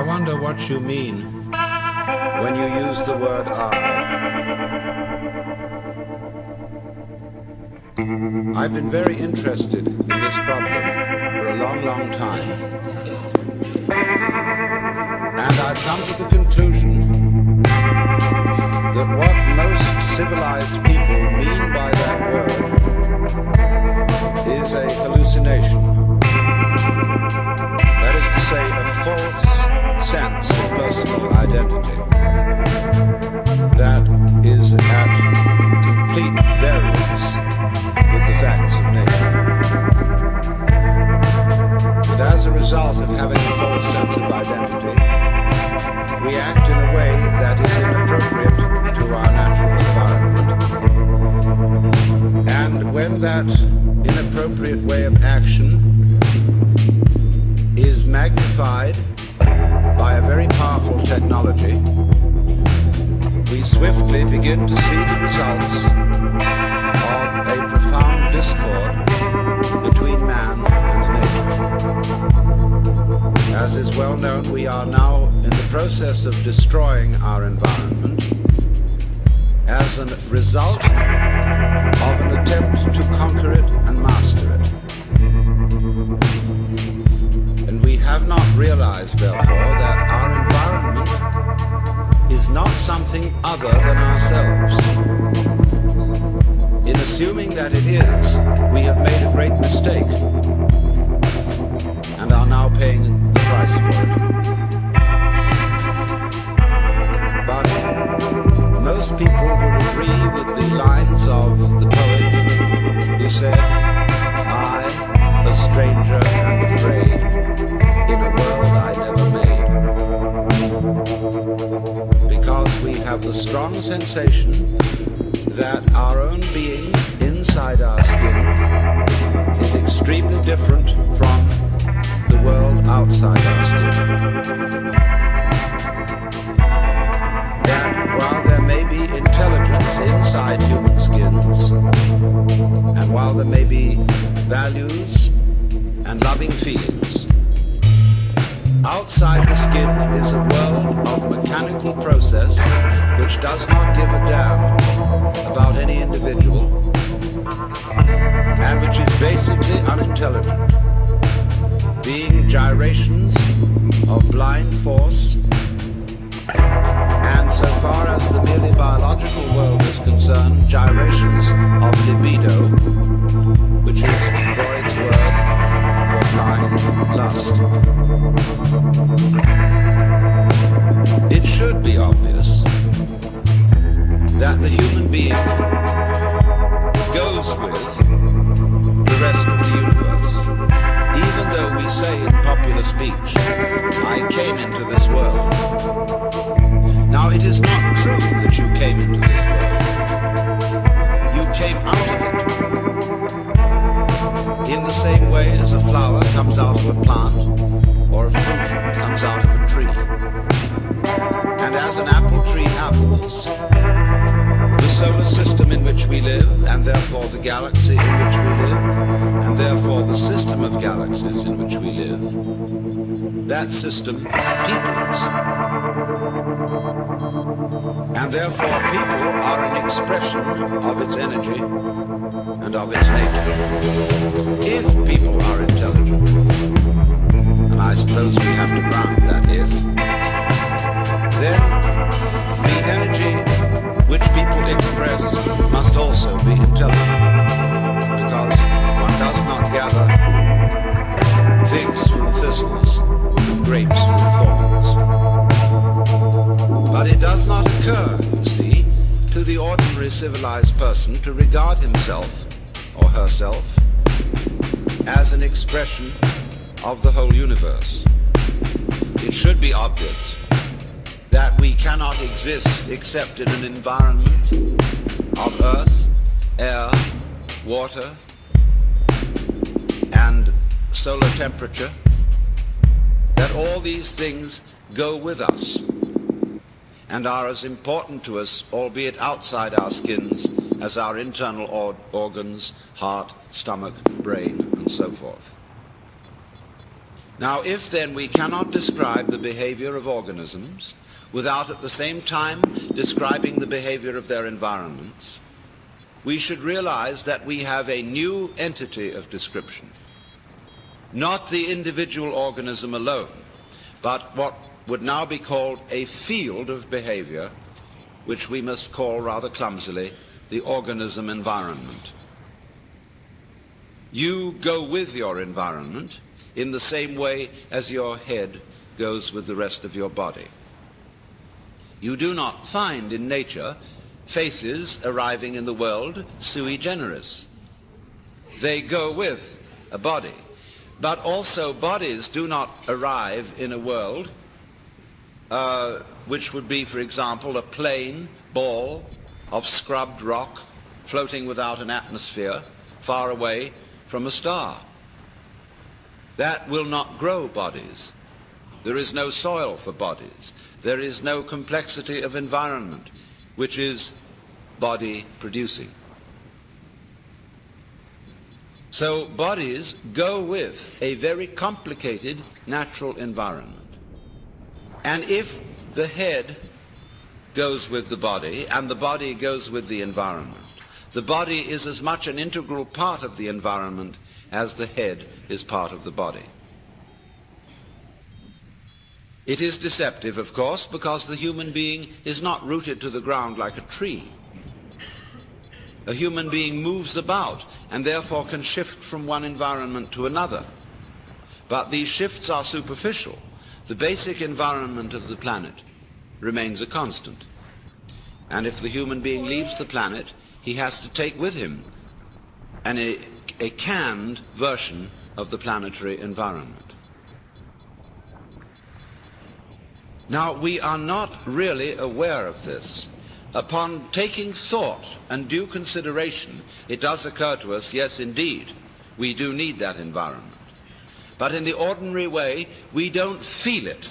I wonder what you mean when you use the word I. I've been very interested in this problem for a long, long time. And I've come to the conclusion that what most civilized people mean by that word is a hallucination. That is to say, a false sense of personal identity that is at complete variance with the facts of nature. But as a result of having a false sense of identity, we act in a way that is inappropriate to our natural environment. And when that inappropriate way of action is magnified by a very powerful technology, we swiftly begin to see the results of a profound discord between man and nature. As is well known, we are now in the process of destroying our environment as a result of an attempt to conquer it and master it. And we have not realized, therefore, that our environment is not something other than ourselves. In assuming that it is, we have made a great mistake and are now paying the price for it. But most people would agree with the lines of the poet who said, I, a stranger and afraid, in a world I never made. Because we have the strong sensation that our own being inside our skin is extremely different from the world outside our skin. That while there may be intelligence inside human skins, and while there may be values and loving feelings, outside the skin is a world of mechanical process which does not give a damn about any individual and which is basically unintelligent, being gyrations of blind force, and so far as the merely biological world is concerned, gyrations of libido, which is Freud's word for blind lust. It should be obvious that the human being goes with the rest of the universe. Even though we say in popular speech, I came into this world. Now, it is not true that you came into this world. You came out of it. In the same way as a flower comes out of a plant, or a fruit comes out of a tree. And as an apple tree apples, the solar system in which we live, and therefore the galaxy in which we live, and therefore the system of galaxies in which we live, that system peoples. And therefore people are an expression of its energy and of its nature. If people are intelligent, and I suppose we have to grant that if, then the energy which people express must also be intelligent, because one does not gather figs from thistles and grapes from thorns. But it does not occur, you see, to the ordinary civilized person to regard himself or herself as an expression of the whole universe. It should be obvious that we cannot exist except in an environment of earth, air, water, and solar temperature, that all these things go with us and are as important to us, albeit outside our skins, as our internal organs, heart, stomach, brain, and so forth. Now, if then we cannot describe the behavior of organisms without at the same time describing the behavior of their environments, we should realize that we have a new entity of description. Not the individual organism alone, but what would now be called a field of behavior, which we must call rather clumsily the organism environment. You go with your environment in the same way as your head goes with the rest of your body. You do not find in nature faces arriving in the world sui generis. They go with a body. But also bodies do not arrive in a world which would be, for example, a plain ball of scrubbed rock floating without an atmosphere far away from a star. That will not grow bodies. There is no soil for bodies. There is no complexity of environment which is body producing. So bodies go with a very complicated natural environment. And if the head goes with the body and the body goes with the environment, the body is as much an integral part of the environment as the head is part of the body. It is deceptive, of course, because the human being is not rooted to the ground like a tree. A human being moves about and therefore can shift from one environment to another. But these shifts are superficial. The basic environment of the planet remains a constant. And if the human being leaves the planet, he has to take with him a canned version of the planetary environment. Now, we are not really aware of this. Upon taking thought and due consideration, it does occur to us, yes, indeed, we do need that environment. But in the ordinary way, we don't feel it.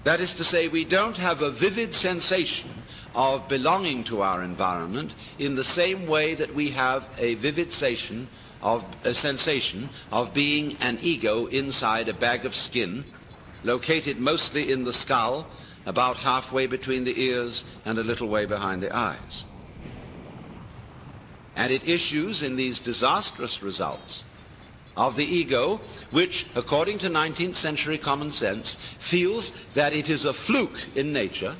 That is to say, we don't have a vivid sensation of belonging to our environment in the same way that we have a vivid sensation of being an ego inside a bag of skin, located mostly in the skull, about halfway between the ears and a little way behind the eyes. And it issues in these disastrous results of the ego, which, according to 19th century common sense, feels that it is a fluke in nature,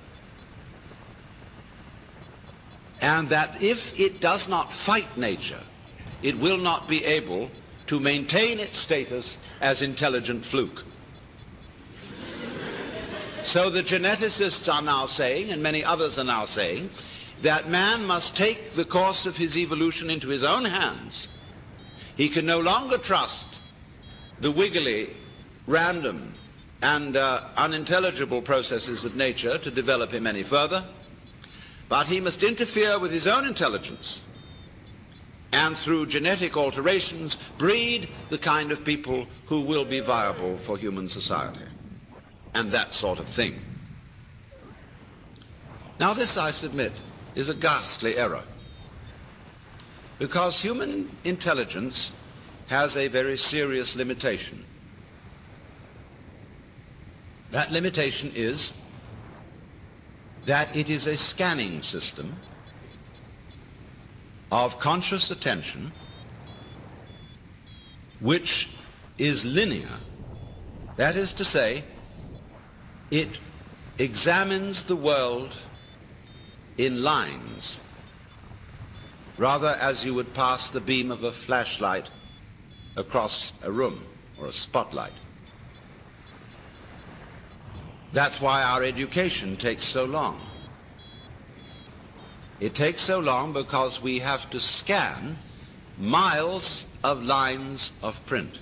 and that if it does not fight nature, it will not be able to maintain its status as intelligent fluke. So the geneticists are now saying, and many others are now saying, that man must take the course of his evolution into his own hands. He can no longer trust the wiggly, random, and unintelligible processes of nature to develop him any further, but he must interfere with his own intelligence and through genetic alterations breed the kind of people who will be viable for human society, and that sort of thing. Now this, I submit, is a ghastly error, because human intelligence has a very serious limitation. That limitation is that it is a scanning system of conscious attention which is linear. That is to say, it examines the world in lines, rather as you would pass the beam of a flashlight across a room or a spotlight. That's why our education takes so long. It takes so long because we have to scan miles of lines of print.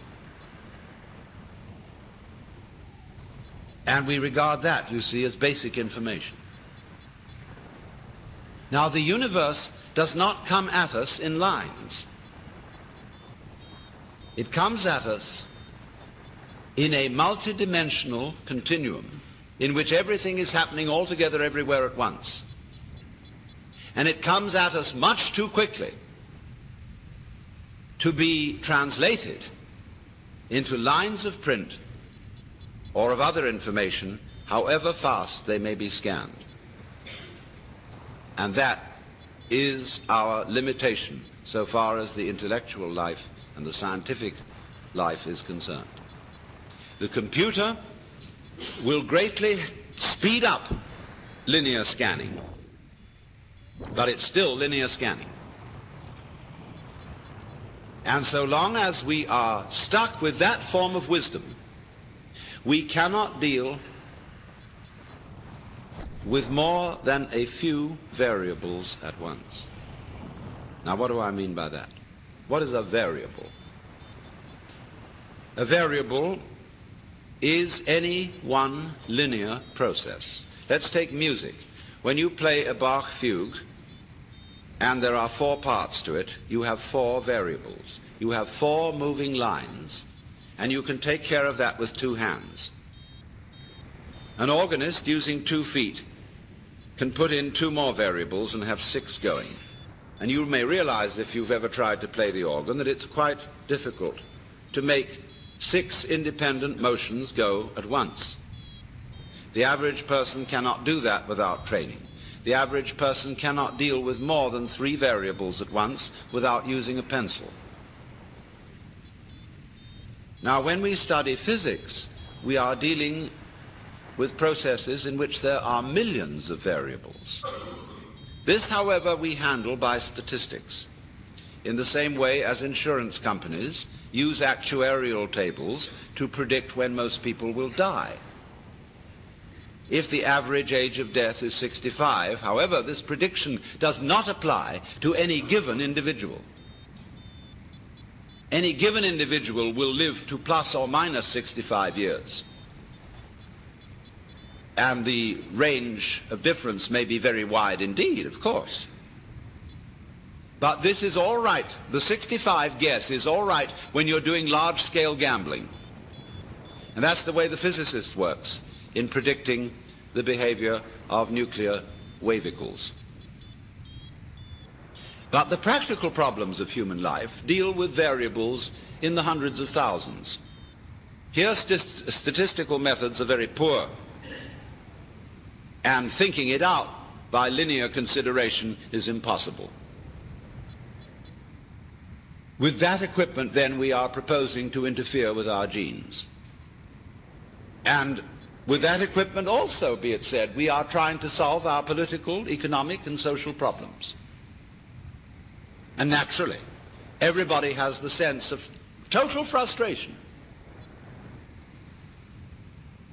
And we regard that, you see, as basic information. Now, the universe does not come at us in lines. It comes at us in a multidimensional continuum in which everything is happening all together everywhere at once. And it comes at us much too quickly to be translated into lines of print or of other information, however fast they may be scanned. And that is our limitation so far as the intellectual life and the scientific life is concerned. The computer will greatly speed up linear scanning, but it's still linear scanning. And so long as we are stuck with that form of wisdom, we cannot deal with more than a few variables at once. Now, what do I mean by that? What is a variable? A variable is any one linear process. Let's take music. When you play a Bach fugue, and there are 4 parts to it, you have 4 variables. You have 4 moving lines, and you can take care of that with 2 hands. An organist using 2 feet can put in 2 more variables and have 6 going. And you may realize, if you've ever tried to play the organ, that it's quite difficult to make 6 independent motions go at once. The average person cannot do that without training. The average person cannot deal with more than 3 variables at once without using a pencil. Now, when we study physics, we are dealing with processes in which there are millions of variables. This, however, we handle by statistics, in the same way as insurance companies use actuarial tables to predict when most people will die. If the average age of death is 65, however, this prediction does not apply to any given individual. Any given individual will live to plus or minus 65 years. And the range of difference may be very wide indeed, of course. But this is all right. The 65 guess is all right when you're doing large-scale gambling. And that's the way the physicist works in predicting the behavior of nuclear wavicles. But the practical problems of human life deal with variables in the hundreds of thousands. Here, statistical methods are very poor, and thinking it out by linear consideration is impossible. With that equipment, then, we are proposing to interfere with our genes. And with that equipment also, be it said, we are trying to solve our political, economic, and social problems. And naturally, everybody has the sense of total frustration.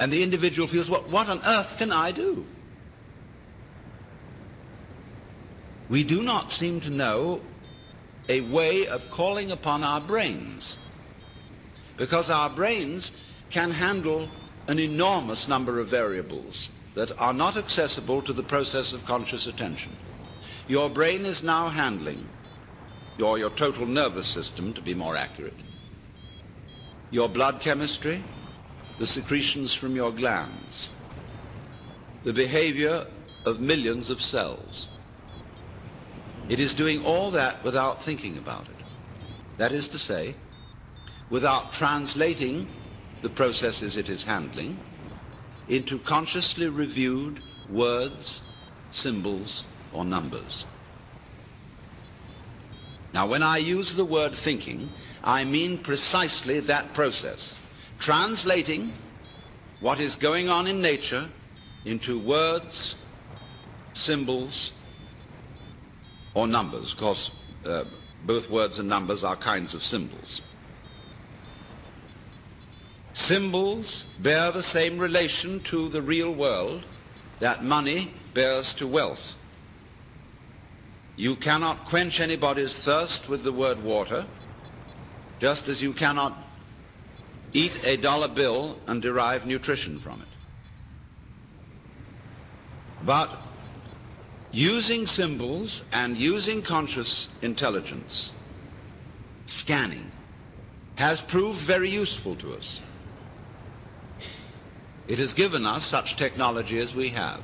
And the individual feels, well, what on earth can I do? We do not seem to know a way of calling upon our brains, because our brains can handle an enormous number of variables that are not accessible to the process of conscious attention. Your brain is now handling, or your total nervous system, to be more accurate, your blood chemistry, the secretions from your glands, the behavior of millions of cells. It is doing all that without thinking about it. That is to say, without translating the processes it is handling into consciously reviewed words, symbols, or numbers. Now, when I use the word thinking, I mean precisely that process, translating what is going on in nature into words, symbols, or numbers. Of course, both words and numbers are kinds of symbols. Symbols bear the same relation to the real world that money bears to wealth. You cannot quench anybody's thirst with the word water, just as you cannot eat a dollar bill and derive nutrition from it. But using symbols and using conscious intelligence, scanning, has proved very useful to us. It has given us such technology as we have.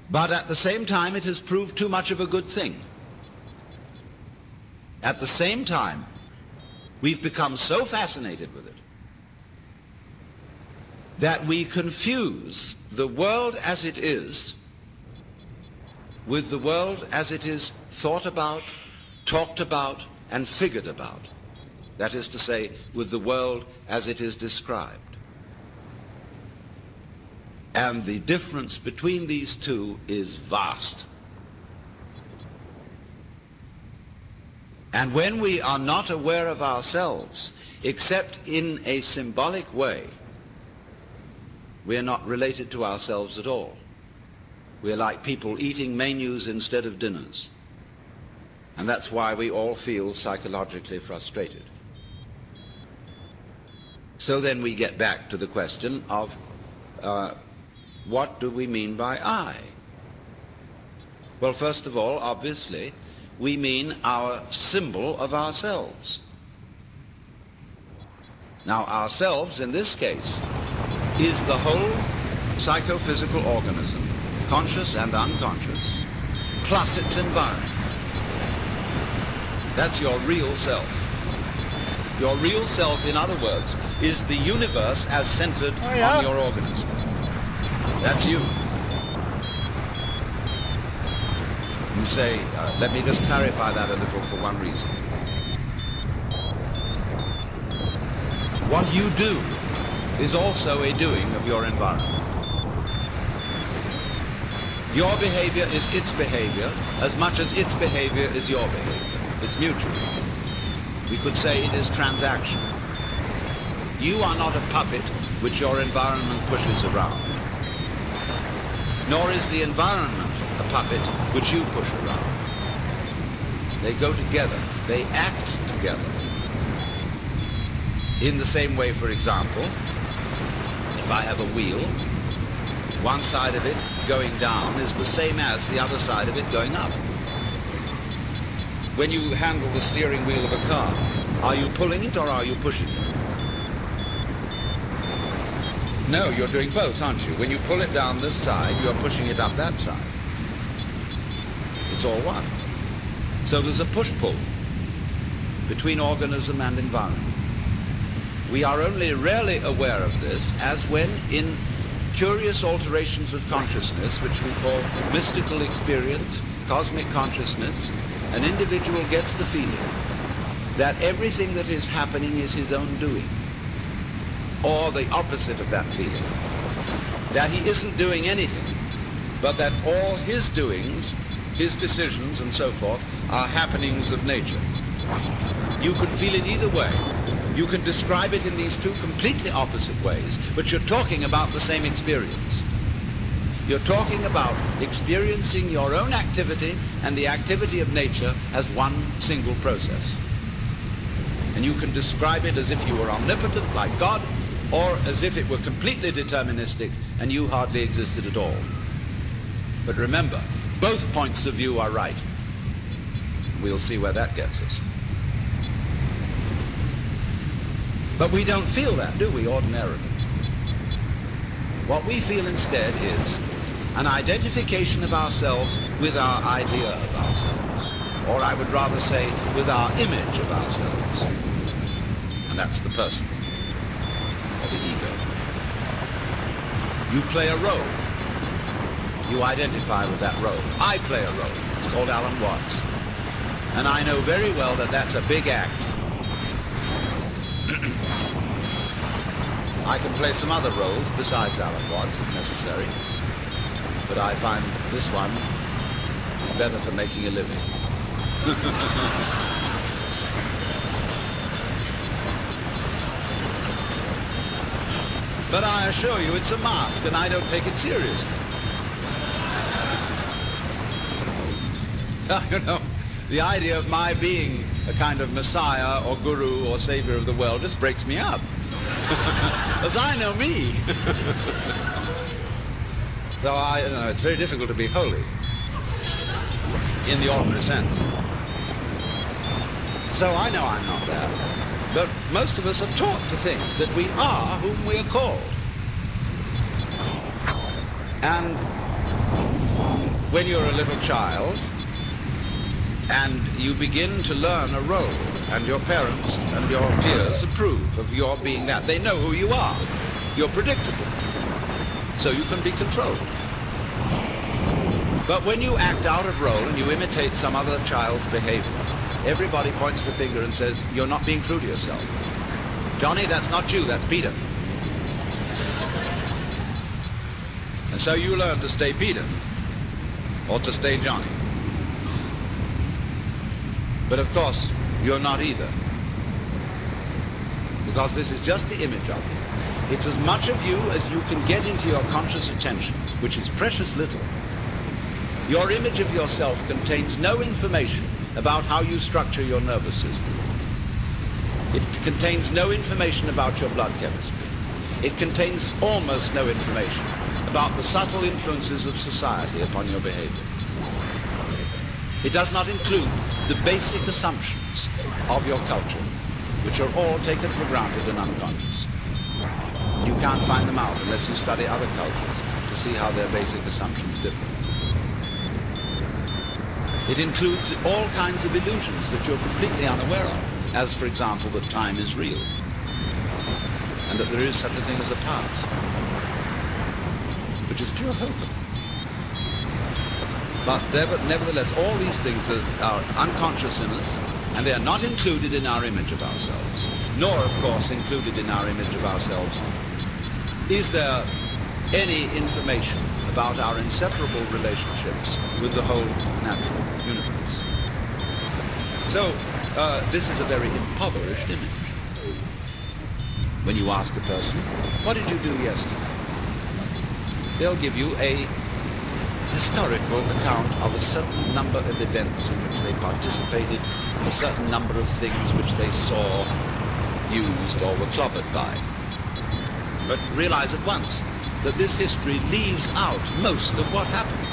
But at the same time, it has proved too much of a good thing. At the same time, We've become so fascinated with it that we confuse the world as it is with the world as it is thought about, talked about, and figured about. That is to say, with the world as it is described. And the difference between these two is vast. And when we are not aware of ourselves, except in a symbolic way, we are not related to ourselves at all. We are like people eating menus instead of dinners. And that's why we all feel psychologically frustrated. So then we get back to the question of what do we mean by I? Well, first of all, obviously, we mean our symbol of ourselves. Now, ourselves, in this case, is the whole psychophysical organism, conscious and unconscious, plus its environment. That's your real self. Your real self, in other words, is the universe as centered on your organism. That's you. You say, let me just clarify that a little for one reason. What you do is also a doing of your environment. Your behavior is its behavior as much as its behavior is your behavior. It's mutual. We could say it is transactional. You are not a puppet which your environment pushes around. Nor is the environment a puppet which you push around. They go together. They act together. In the same way, for example, if I have a wheel, one side of it going down is the same as the other side of it going up. When you handle the steering wheel of a car, are you pulling it or are you pushing it? No, you're doing both, aren't you? When you pull it down this side, you're pushing it up that side. It's all one. So there's a push-pull between organism and environment. We are only rarely aware of this as when in curious alterations of consciousness, which we call mystical experience, cosmic consciousness, an individual gets the feeling that everything that is happening is his own doing, or the opposite of that feeling, that he isn't doing anything, but that all his doings, his decisions and so forth, are happenings of nature. You can feel it either way. You can describe it in these two completely opposite ways, but you're talking about the same experience. You're talking about experiencing your own activity and the activity of nature as one single process. And you can describe it as if you were omnipotent, like God, or as if it were completely deterministic and you hardly existed at all. But remember, both points of view are right. We'll see where that gets us. But we don't feel that, do we, ordinarily? What we feel instead is an identification of ourselves with our idea of ourselves. Or I would rather say, with our image of ourselves. And that's the person, or the ego. You play a role. You identify with that role. I play a role. It's called Alan Watts. And I know very well that that's a big act. I can play some other roles besides Alan Watts, if necessary. But I find this one better for making a living. But I assure you it's a mask, and I don't take it seriously. You know, the idea of my being a kind of messiah or guru or savior of the world just breaks me up. As I know me. So it's very difficult to be holy in the ordinary sense. So I know I'm not that. But most of us are taught to think that we are whom we are called. And when you're a little child and you begin to learn a role and your parents and your peers approve of your being that. They know who you are. You're predictable, so you can be controlled. But when you act out of role and you imitate some other child's behavior, everybody points the finger and says, you're not being true to yourself. Johnny, that's not you, that's Peter. And so you learn to stay Peter, or to stay Johnny. But of course, you're not either. Because this is just the image of you. It's as much of you as you can get into your conscious attention, which is precious little. Your image of yourself contains no information about how you structure your nervous system. It contains no information about your blood chemistry. It contains almost no information about the subtle influences of society upon your behavior. It does not include the basic assumptions of your culture, which are all taken for granted and unconscious. You can't find them out unless you study other cultures to see how their basic assumptions differ. It includes all kinds of illusions that you're completely unaware of, as, for example, that time is real, and that there is such a thing as a past, which is pure hokum. But nevertheless, all these things are unconscious in us, and they are not included in our image of ourselves, nor, of course, included in our image of ourselves is there any information about our inseparable relationships with the whole natural universe. So, this is a very impoverished image. When you ask a person, what did you do yesterday? They'll give you a historical account of a certain number of events in which they participated, and a certain number of things which they saw, used, or were clobbered by. But realize at once that this history leaves out most of what happened.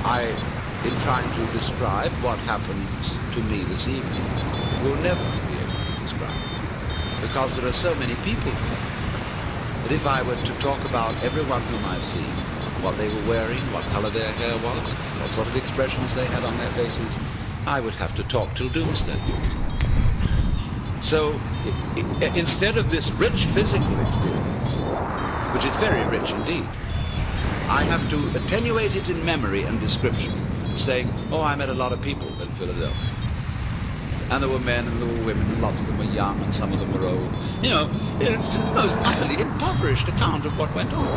I, in trying to describe what happens to me this evening, will never be able to describe it, because there are so many people here, that if I were to talk about everyone whom I've seen, what they were wearing, what color their hair was, what sort of expressions they had on their faces, I would have to talk till doomsday. So, instead of this rich physical experience, which is very rich indeed, I have to attenuate it in memory and description, saying, oh, I met a lot of people in Philadelphia. And there were men and there were women, and lots of them were young and some of them were old. You know, it's the most utterly impoverished account of what went on.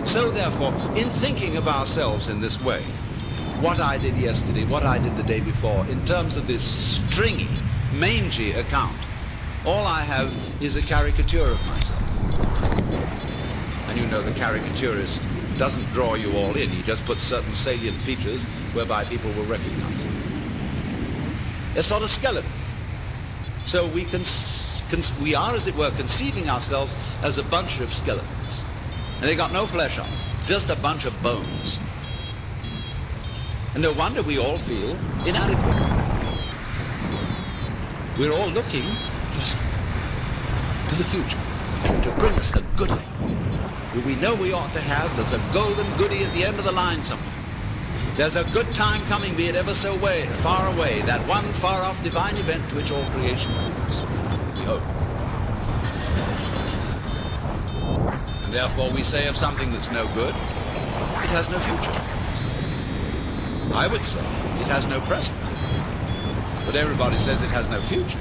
So therefore, in thinking of ourselves in this way, what I did yesterday, what I did the day before, in terms of this stringy, mangy account, all I have is a caricature of myself. And you know the caricaturist doesn't draw you all in, he just puts certain salient features whereby people will recognize it. A sort of skeleton. So we are, as it were, conceiving ourselves as a bunch of skeletons. And they got no flesh on them, just a bunch of bones. And no wonder we all feel inadequate. We're all looking for something, to the future, to bring us the goodie that we know we ought to have. There's a golden goodie at the end of the line somewhere. There's a good time coming, be it ever so far away, that one far-off divine event to which all creation moves. We hope. And therefore we say of something that's no good, it has no future. I would say it has no present. But everybody says it has no future.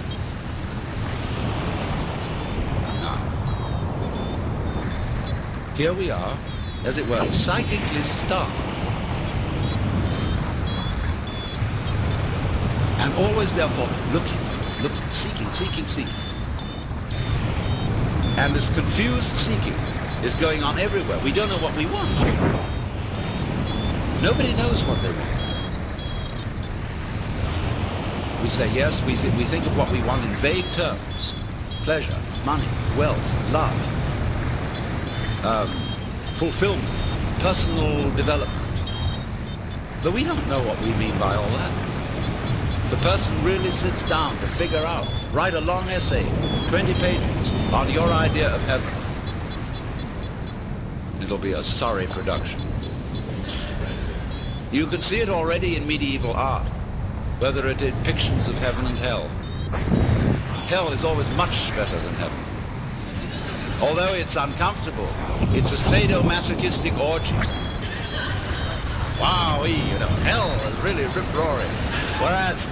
Now, here we are, as it were, psychically starved. And always, therefore, looking, seeking. And this confused seeking is going on everywhere. We don't know what we want. Nobody knows what they want. We say, yes, we think of what we want in vague terms. Pleasure, money, wealth, love, fulfillment, personal development. But we don't know what we mean by all that. If a person really sits down to figure out, write a long essay, 20 pages, on your idea of heaven, it'll be a sorry production. You can see it already in medieval art. whether it depictions of heaven and hell. Hell is always much better than heaven. Although it's uncomfortable, it's a sadomasochistic orgy. Wowee, hell is really rip-roaring. Whereas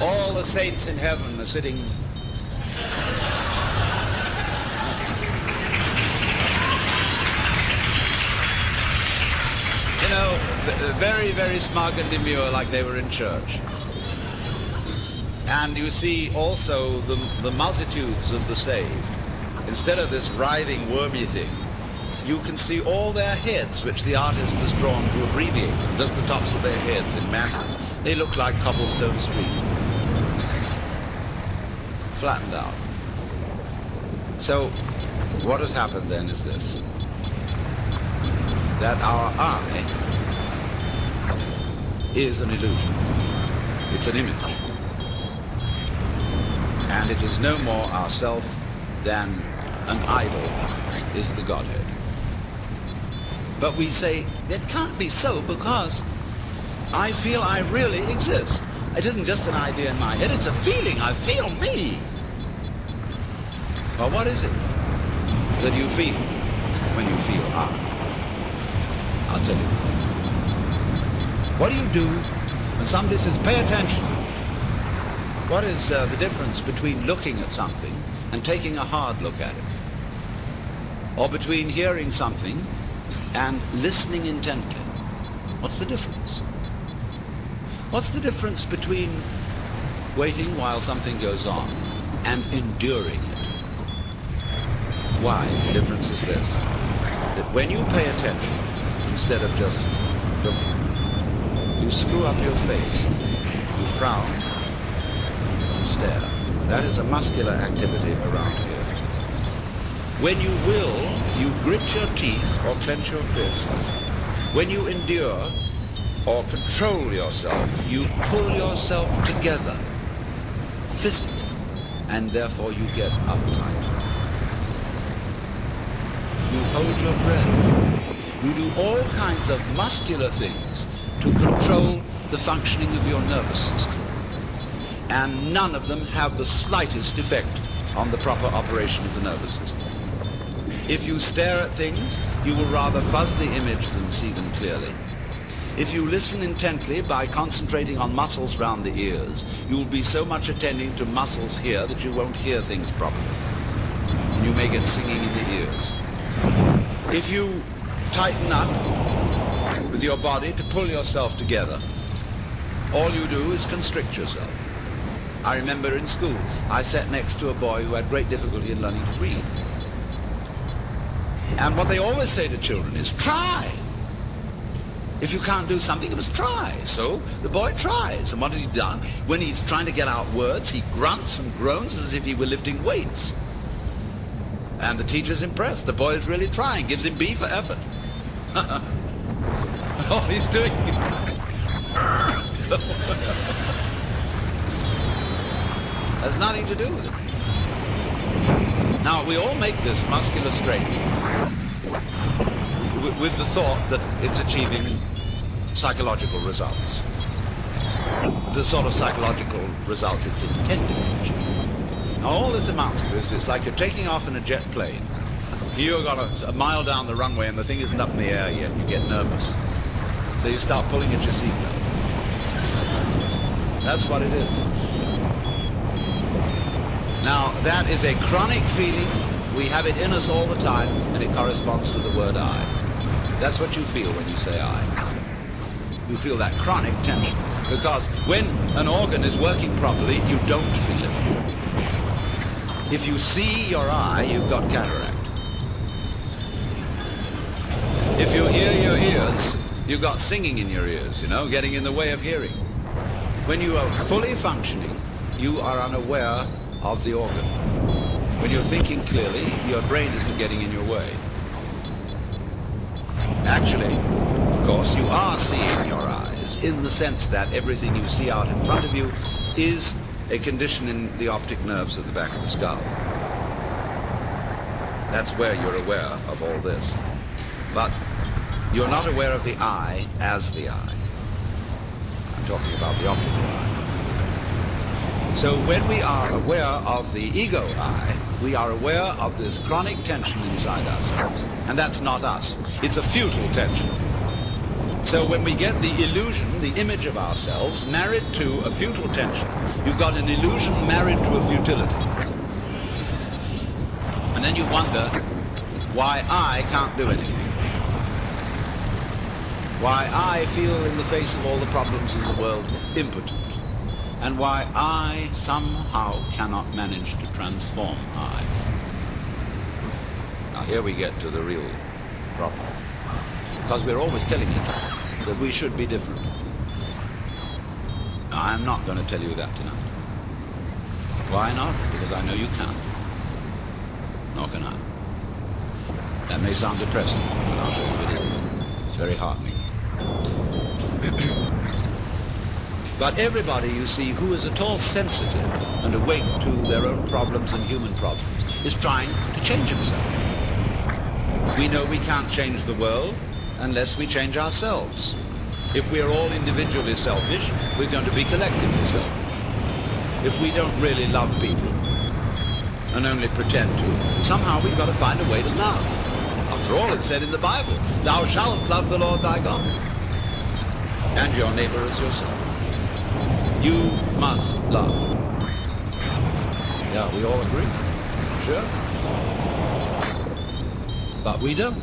all the saints in heaven are sitting very, very smug and demure, like they were in church. And you see also the multitudes of the saved. Instead of this writhing, wormy thing, you can see all their heads, which the artist has drawn to abbreviate them, just the tops of their heads in masses. They look like cobblestone street. Flattened out. So, what has happened then is this, that our eye is an illusion. It's an image. And it is no more ourself than an idol is the Godhead. But we say, it can't be so because I feel I really exist. It isn't just an idea in my head, it's a feeling. I feel me. Well, what is it that you feel when you feel I? I'll tell you. What do you do when somebody says, pay attention? What is the difference between looking at something and taking a hard look at it? Or between hearing something and listening intently? What's the difference? What's the difference between waiting while something goes on and enduring it? Why? The difference is this, that when you pay attention, instead of just looking, you screw up your face, you frown, and stare. That is a muscular activity around here. When you will, you grit your teeth or clench your fists. When you endure or control yourself, you pull yourself together physically, and therefore you get uptight. You hold your breath. You do all kinds of muscular things to control the functioning of your nervous system. And none of them have the slightest effect on the proper operation of the nervous system. If you stare at things, you will rather fuzz the image than see them clearly. If you listen intently by concentrating on muscles round the ears, you will be so much attending to muscles here that you won't hear things properly. And you may get singing in the ears. If you tighten up with your body to pull yourself together, all you do is constrict yourself. I remember in school, I sat next to a boy who had great difficulty in learning to read. And what they always say to children is, try. If you can't do something, you must try. So the boy tries. And what has he done? When he's trying to get out words, he grunts and groans as if he were lifting weights. And the teacher's impressed. The boy is really trying, gives him B for effort. All he's doing has nothing to do with it. Now, we all make this muscular strain with the thought that it's achieving psychological results. The sort of psychological results it's intended to achieve. Now, all this amounts to is it's like you're taking off in a jet plane. You've got a mile down the runway and the thing isn't up in the air yet. You get nervous. So you start pulling at your seatbelt. That's what it is. Now, that is a chronic feeling. We have it in us all the time, and it corresponds to the word I. That's what you feel when you say I. You feel that chronic tension, because when an organ is working properly, you don't feel it. If you see your eye, you've got cataract. If you hear your ears, you've got singing in your ears, getting in the way of hearing. When you are fully functioning, you are unaware of the organ. When you're thinking clearly, your brain isn't getting in your way. Actually, of course, you are seeing your eyes in the sense that everything you see out in front of you is a condition in the optic nerves at the back of the skull. That's where you're aware of all this. But you're not aware of the eye as the eye. I'm talking about the optical eye. So when we are aware of the ego I, we are aware of this chronic tension inside ourselves. And that's not us. It's a futile tension. So when we get the illusion, the image of ourselves, married to a futile tension, you've got an illusion married to a futility. And then you wonder why I can't do anything. Why I feel in the face of all the problems in the world impotent. And why I somehow cannot manage to transform I. Now here we get to the real problem. Because we're always telling each other that we should be different. Now, I'm not going to tell you that tonight. Why not? Because I know you can't. Nor can I. That may sound depressing, but I'll show you it isn't. It's very heartening. But everybody, you see, who is at all sensitive and awake to their own problems and human problems is trying to change himself. We know we can't change the world unless we change ourselves. If we are all individually selfish, we're going to be collectively selfish. If we don't really love people and only pretend to, somehow we've got to find a way to love. After all, it's said in the Bible, thou shalt love the Lord thy God and your neighbor as yourself. You must love. Yeah, we all agree. Sure. But we don't.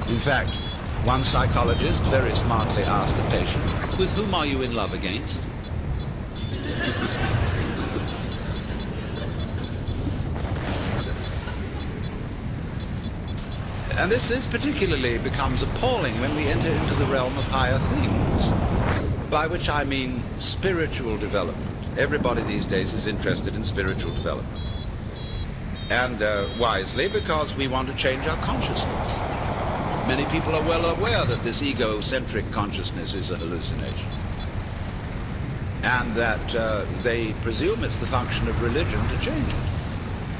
In fact, one psychologist very smartly asked a patient, with whom are you in love against? And this particularly becomes appalling when we enter into the realm of higher things, by which I mean spiritual development. Everybody these days is interested in spiritual development. And wisely, because we want to change our consciousness. Many people are well aware that this egocentric consciousness is a hallucination. And that they presume it's the function of religion to change it.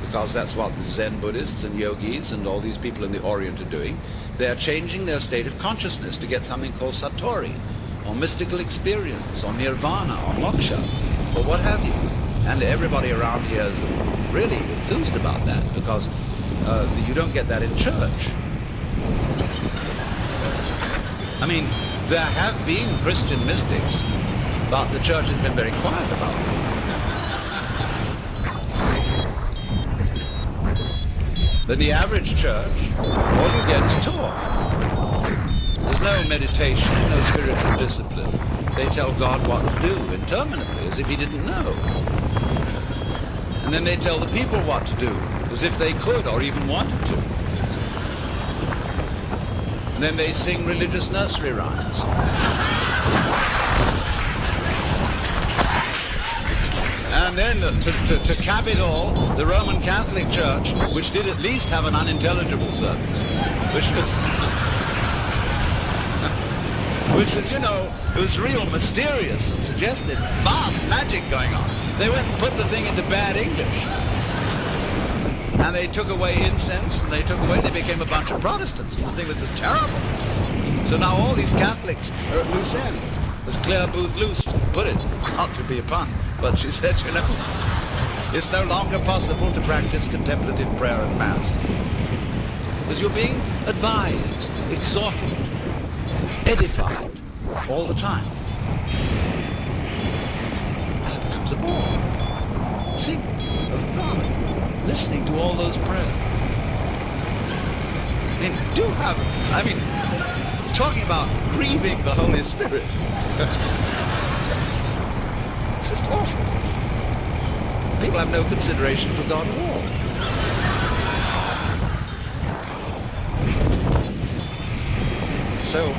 Because that's what the Zen Buddhists and yogis and all these people in the Orient are doing. They're changing their state of consciousness to get something called satori, or mystical experience, or nirvana, or moksha, or what have you. And everybody around here is really enthused about that, because you don't get that in church. I mean, there have been Christian mystics, but the church has been very quiet about it. In the average church, all you get is talk. There's no meditation, no spiritual discipline. They tell God what to do interminably, as if he didn't know. And then they tell the people what to do, as if they could or even wanted to. And then they sing religious nursery rhymes. And then, to cap it all, the Roman Catholic Church, which did at least have an unintelligible service, which was, you know, it was real mysterious and suggested vast magic going on. They went and put the thing into bad English. And they took away incense, and they became a bunch of Protestants, and the thing was just terrible. So now all these Catholics are at loose ends. As Claire Booth Luce put it, not to be a pun, but she said, you know, it's no longer possible to practice contemplative prayer and Mass. Because you're being advised, exhorted, edified all the time. That becomes a bore. Think of God, listening to all those prayers. I mean, talking about grieving the Holy Spirit. It's just awful. People have no consideration for God at all. So,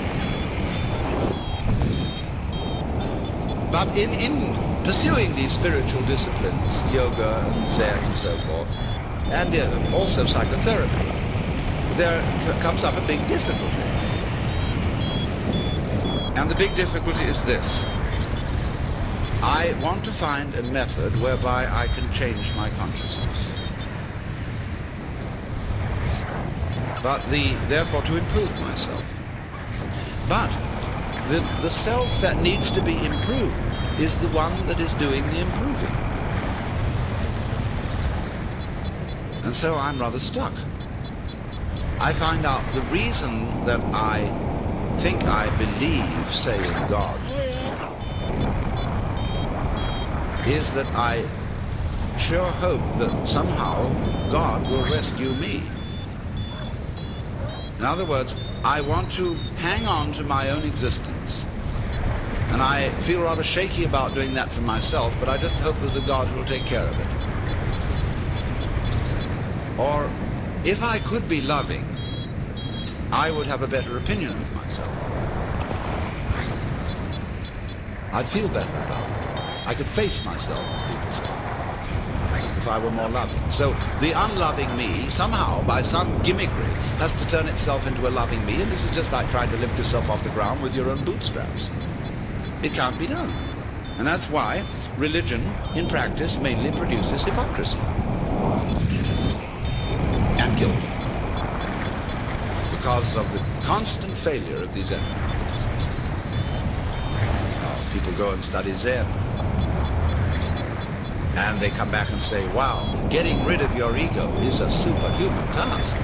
but in pursuing these spiritual disciplines, yoga and Zen and so forth, and also psychotherapy, there comes up a big difficulty. And the big difficulty is this. I want to find a method whereby I can change my consciousness. But therefore to improve myself. But The self that needs to be improved is the one that is doing the improving. And so I'm rather stuck. I find out the reason that I think I believe, say, in God, is that I sure hope that somehow God will rescue me. In other words, I want to hang on to my own existence. And I feel rather shaky about doing that for myself, but I just hope there's a God who will take care of it. Or, if I could be loving, I would have a better opinion of myself. I'd feel better about it. I could face myself, as people say, if I were more loving. So the unloving me, somehow, by some gimmickry, has to turn itself into a loving me, and this is just like trying to lift yourself off the ground with your own bootstraps. It can't be done. And that's why religion, in practice, mainly produces hypocrisy and guilt, because of the constant failure of these enemies. People go and study Zen, and they come back and say, wow, getting rid of your ego is a superhuman task.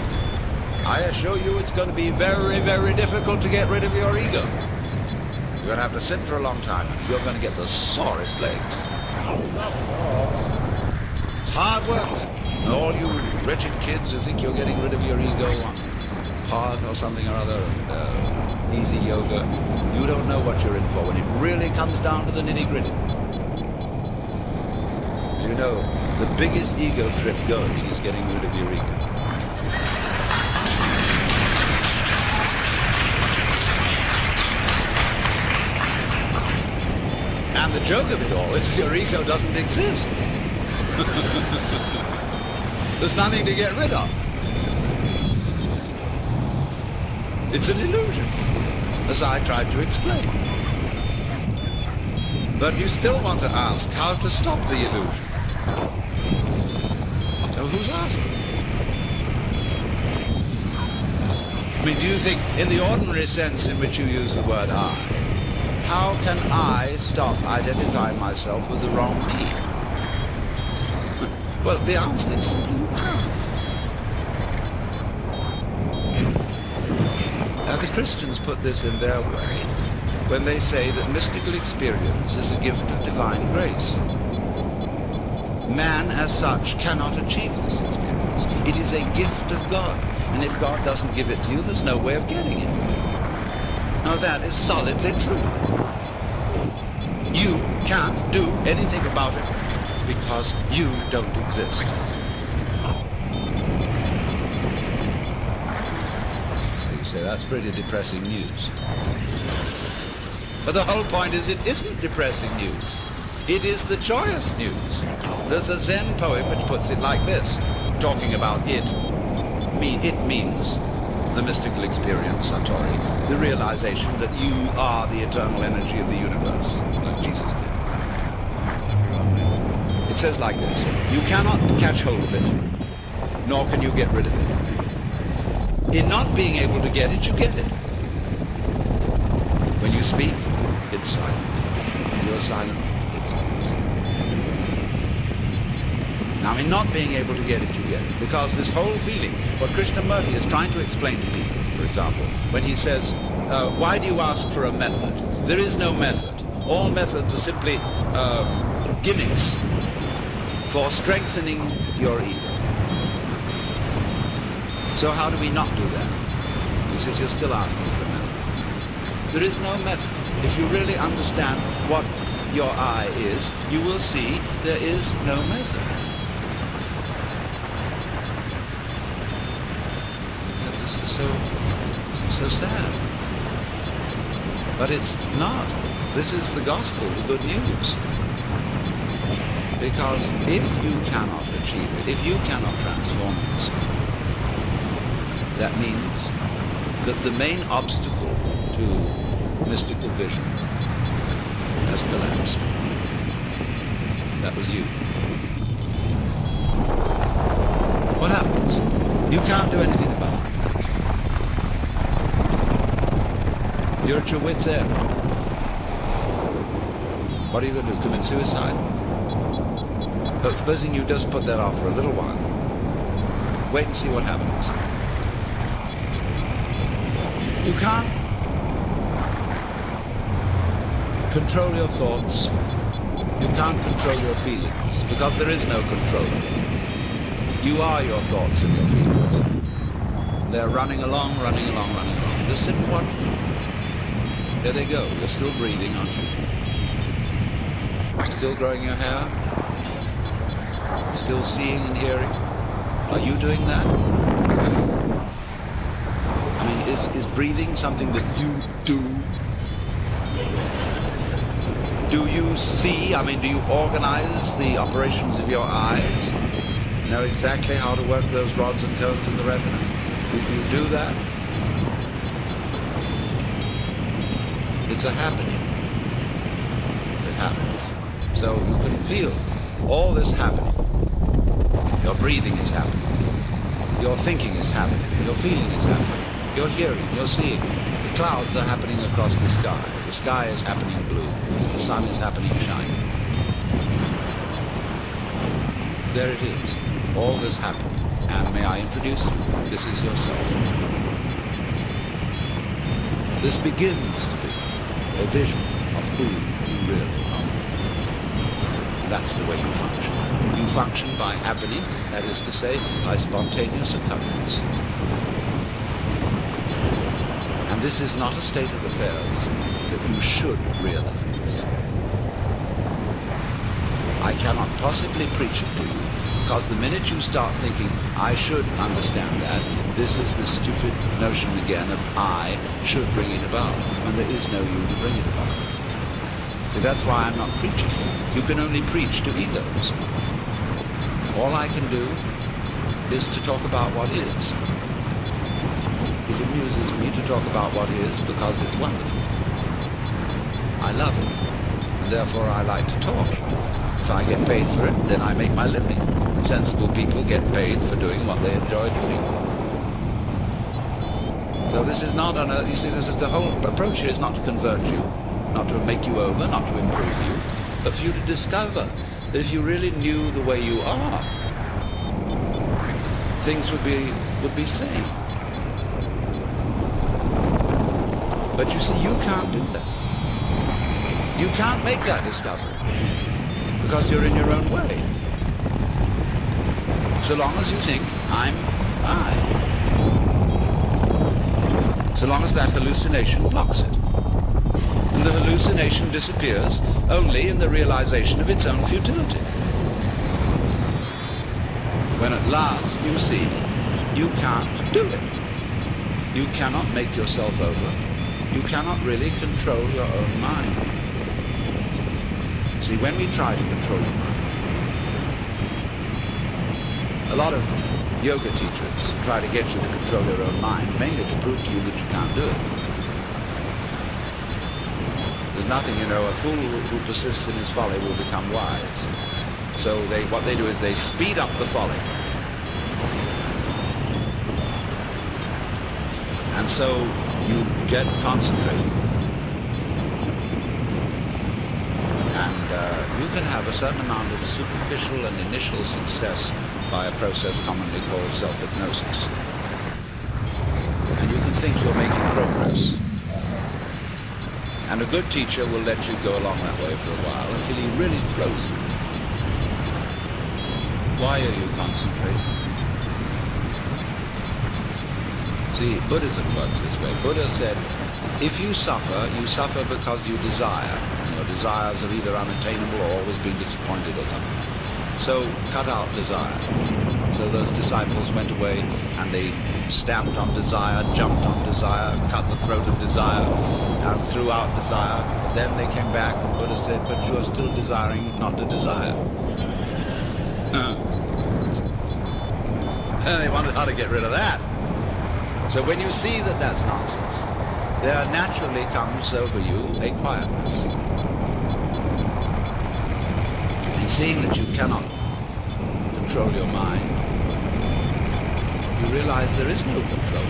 I assure you it's going to be very, very difficult to get rid of your ego. You're going to have to sit for a long time, and you're going to get the sorest legs. It's hard work. And all you wretched kids who think you're getting rid of your ego on hard or something or other, easy yoga, you don't know what you're in for when it really comes down to the nitty-gritty. You know, the biggest ego trip going is getting rid of your ego. And the joke of it all is your ego doesn't exist. There's nothing to get rid of. It's an illusion, as I tried to explain. But you still want to ask how to stop the illusion. So who's asking? I mean, do you think, in the ordinary sense in which you use the word I, how can I stop identifying myself with the wrong me? Well, the answer is simply you can't. Now, the Christians put this in their way when they say that mystical experience is a gift of divine grace. Man, as such, cannot achieve this experience. It is a gift of God, and if God doesn't give it to you, there's no way of getting it. Now, that is solidly true. You can't do anything about it because you don't exist. You say, that's pretty depressing news. But the whole point is it isn't depressing news. It is the joyous news. There's a Zen poem which puts it like this, talking about it. It means the mystical experience, Satori, the realization that you are the eternal energy of the universe, like Jesus did. It says like this: you cannot catch hold of it, nor can you get rid of it. In not being able to get it, you get it. When you speak, it's silent. When you're silent, it speaks. Now, in not being able to get it, you get it. Because this whole feeling, what Krishnamurti is trying to explain to people, for example, when he says, why do you ask for a method? There is no method. All methods are simply gimmicks for strengthening your ego. So how do we not do that? He says, you're still asking for a method. There is no method. If you really understand what your I is, you will see there is no method. This is so sad. But it's not. This is the gospel, the good news. Because if you cannot achieve it, if you cannot transform yourself, that means that the main obstacle to mystical vision has collapsed. That was you. What happens? You can't do anything about it. You're at your wit's end. What are you going to do? Commit suicide? But supposing you just put that off for a little while. Wait and see what happens. You can't control your thoughts. You can't control your feelings because there is no control. You are your thoughts and your feelings. They're running along, running along, running along. Just sit and watch them. There they go. You're still breathing, aren't you? Still growing your hair? Still seeing and hearing? Are you doing that? I mean, is breathing something that you do? Do you see? I mean, do you organize the operations of your eyes? Know exactly how to work those rods and cones in the retina? Do you do that? It's a happening. It happens. So you can feel all this happening. Your breathing is happening. Your thinking is happening. Your feeling is happening. You're hearing, you're seeing. The clouds are happening across the sky. The sky is happening blue. The sun is happening shining. There it is. All this happening. And may I introduce you? This is yourself. This begins to be a vision of who you really are. And that's the way you function. You function by happening, that is to say, by spontaneous occurrence. And this is not a state of affairs that you should realize. I cannot possibly preach it to you, because the minute you start thinking, I should understand that, this is the stupid notion again of I should bring it about, and there is no you to bring it about. So that's why I'm not preaching. You can only preach to egos. All I can do is to talk about what is. It amuses me to talk about what is because it's wonderful. I love it, and therefore I like to talk. If I get paid for it, then I make my living. Sensible people get paid for doing what they enjoy doing. So this is not you see, this is the whole approach here is not to convert you, not to make you over, not to improve you, but for you to discover that if you really knew the way you are, things would be sane. But you see, you can't do that. You can't make that discovery because you're in your own way. So long as you think, I'm I. So long as that hallucination blocks it. And the hallucination disappears only in the realization of its own futility. When at last you see you can't do it. You cannot make yourself over. You cannot really control your own mind. See, when we try to control your mind, a lot of yoga teachers try to get you to control your own mind, mainly to prove to you that you can't do it. There's nothing, a fool who persists in his folly will become wise. So what they do is they speed up the folly. And so you get concentrated. And you can have a certain amount of superficial and initial success by a process commonly called self-hypnosis. And you can think you're making progress. And a good teacher will let you go along that way for a while until he really throws you. Why are you concentrating? See, Buddhism works this way. Buddha said, if you suffer because you desire. And your desires are either unattainable or always being disappointed or something. So cut out desire. So those disciples went away and they stamped on desire, jumped on desire, cut the throat of desire, and threw out desire. Then they came back and Buddha said, but you are still desiring not to desire. And they wondered how to get rid of that. So when you see that that's nonsense, there naturally comes over you a quietness. And seeing that you cannot control your mind, you realize there is no control.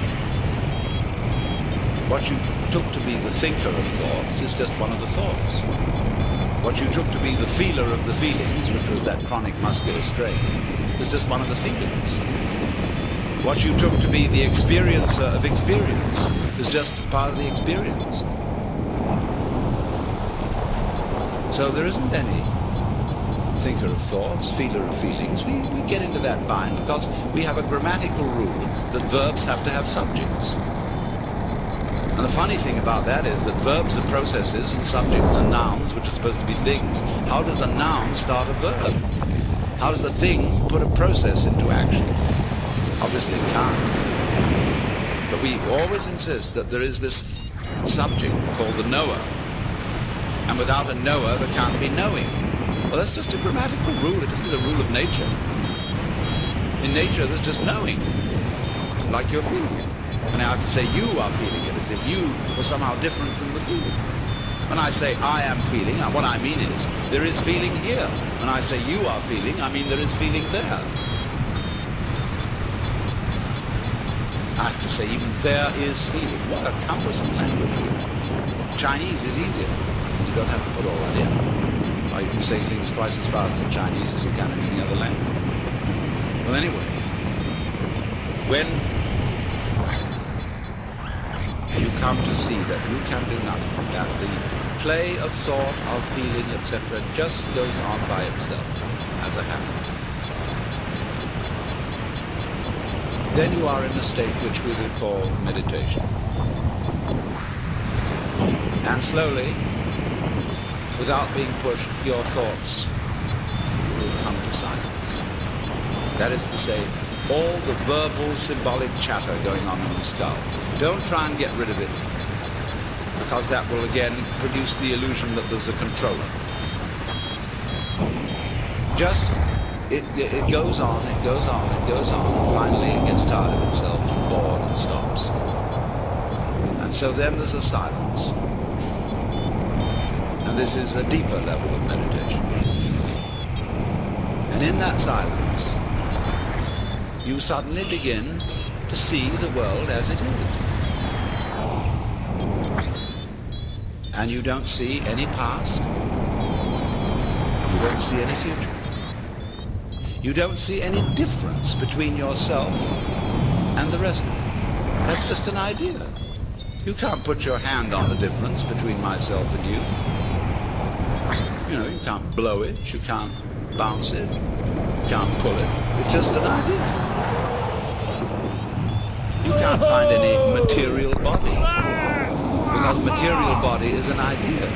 What you took to be the thinker of thoughts is just one of the thoughts. What you took to be the feeler of the feelings, which was that chronic muscular strain, is just one of the feelings. What you took to be the experiencer of experience is just part of the experience. So there isn't any thinker of thoughts, feeler of feelings. We get into that bind because we have a grammatical rule that verbs have to have subjects. And the funny thing about that is that verbs are processes and subjects and nouns, which are supposed to be things. How does a noun start a verb? How does a thing put a process into action? Obviously it can't. But we always insist that there is this subject called the knower. And without a knower, there can't be knowing. Well, that's just a grammatical rule. It isn't a rule of nature. In nature, there's just knowing, like you're feeling it. And I have to say you are feeling it, as if you were somehow different from the feeling. When I say I am feeling, what I mean is there is feeling here. When I say you are feeling, I mean there is feeling there. I have to say even there is feeling. What a cumbersome language. Chinese is easier. You don't have to put all that in. Or you can say things twice as fast in Chinese as you can in any other language. Well, anyway, when you come to see that you can do nothing, that the play of thought, of feeling, etc. just goes on by itself as a habit, then you are in a state which we will call meditation. And slowly, without being pushed, your thoughts will come to silence. That is to say, all the verbal, symbolic chatter going on in the skull. Don't try and get rid of it, because that will again produce the illusion that there's a controller. Just, it goes on, it goes on, it goes on, and finally it gets tired of itself, and bored, and stops. And so then there's a silence. And this is a deeper level of meditation. And in that silence, you suddenly begin to see the world as it is. And you don't see any past. You don't see any future. You don't see any difference between yourself and the rest of it. That's just an idea. You can't put your hand on the difference between myself and you. You know, you can't blow it, you can't bounce it, you can't pull it. It's just an idea. You can't find any material body, because material body is an idea.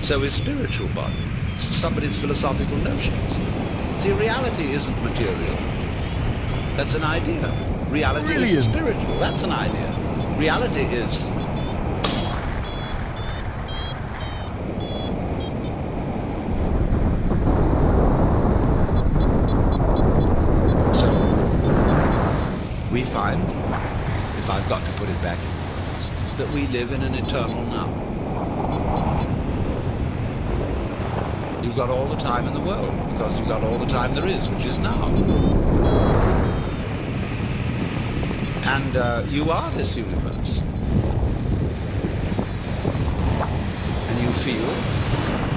So is spiritual body. It's somebody's philosophical notions. See, reality isn't material. That's an idea. Reality isn't spiritual. That's an idea. Reality is... So, we find, if I've got to put it back in words, that we live in an eternal now. You've got all the time in the world, because you've got all the time there is, which is now. And you are this universe. And you feel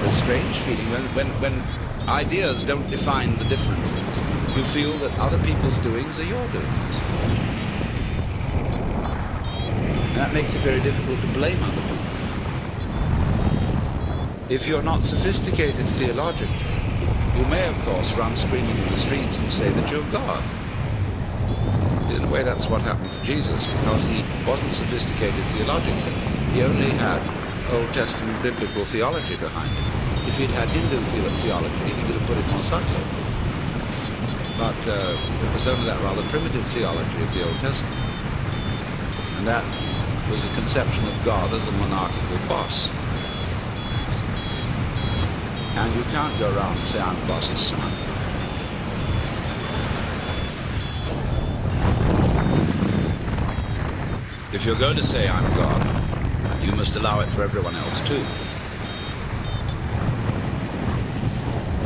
a strange feeling when ideas don't define the differences. You feel that other people's doings are your doings. And that makes it very difficult to blame other people. If you're not sophisticated theologically, you may, of course, run screaming in the streets and say that you're God. In a way, that's what happened to Jesus, because he wasn't sophisticated theologically. He only had Old Testament biblical theology behind him. If he'd had Hindu theology, he could have put it more subtly. But it was only that rather primitive theology of the Old Testament. And that was a conception of God as a monarchical boss. And you can't go around and say, I'm the boss's son. If you're going to say I'm God, you must allow it for everyone else too.